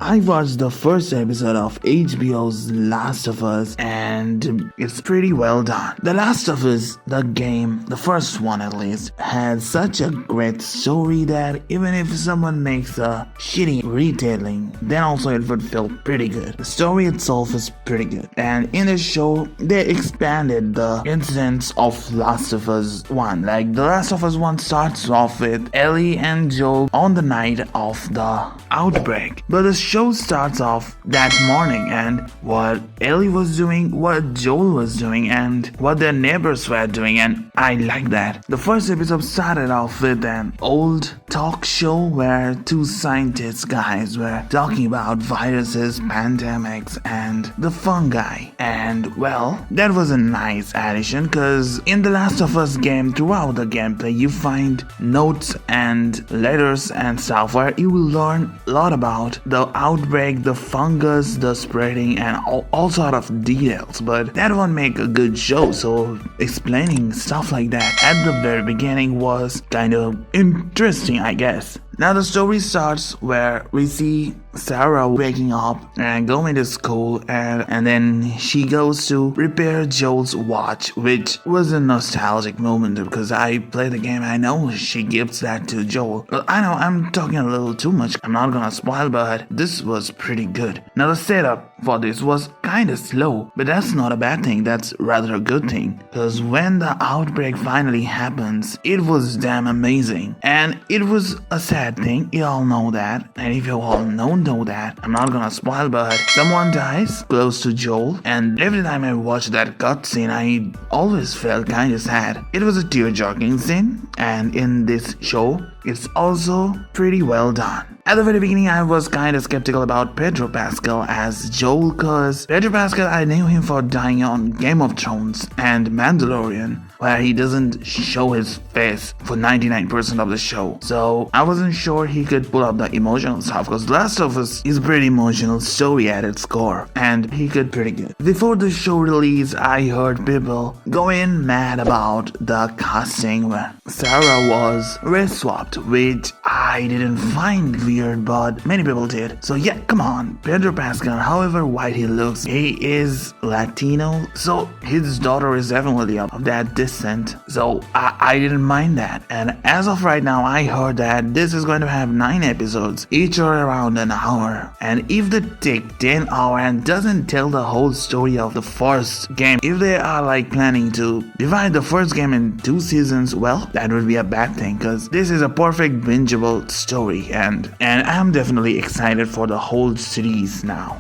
I watched the first episode of HBO's Last of Us and it's pretty well done. The Last of Us, the game, the first one at least, had such a great story that even if someone makes a shitty retelling, then also it would feel pretty good. The story itself is pretty good. And in the show, they expanded the incidents of Last of Us 1. Like, The Last of Us 1 starts off with Ellie and Joel on the night of the outbreak. But the show starts off that morning and what Ellie was doing, what Joel was doing, and what their neighbors were doing, and I like that. The first episode started off with an old talk show where two scientist guys were talking about viruses, pandemics, and the fungi. And well, that was a nice addition because in The Last of Us game, throughout the gameplay, you find notes and letters and stuff where you will learn a lot about the outbreak, the fungus, the spreading, and all sort of details. But that won't make a good show, so explaining stuff like that at the very beginning was kind of interesting, I guess. Now the story starts where we see Sarah waking up and going to school and then she goes to repair Joel's watch, which was a nostalgic moment because I played the game. I know she gives that to Joel. Well, I know I'm talking a little too much. I'm not gonna spoil, but this was pretty good. Now the setup for this was kinda slow, but that's not a bad thing. That's rather a good thing because when the outbreak finally happens, it was damn amazing. And it was a sad thing, you all know that, and if you all know that, I'm not gonna spoil, but someone dies close to Joel, and every time I watched that cutscene, I always felt kinda sad. It was a tear-jerking scene, and in this show, it's also pretty well done. At the very beginning, I was kinda skeptical about Pedro Pascal as Joel, cause Pedro Pascal, I knew him for dying on Game of Thrones and Mandalorian, where he doesn't show his face for 99% of the show. So I wasn't sure he could pull up the emotional stuff, cause Last of Us is a pretty emotional story at its core, and he could pretty good. Before the show release, I heard people going mad about the casting where Sarah was race swapped, which I didn't find weird, but many people did. So yeah, come on, Pedro Pascal, however white he looks, he is Latino, so his daughter is definitely of that descent. So I didn't mind that. And as of right now, I heard that this is going to have 9 episodes, each are around an hour. And if they take 10 hours and doesn't tell the whole story of the first game, if they are like planning to divide the first game in 2 seasons, well, that would be a bad thing because this is a perfect bingeable story, and I'm definitely excited for the whole series now.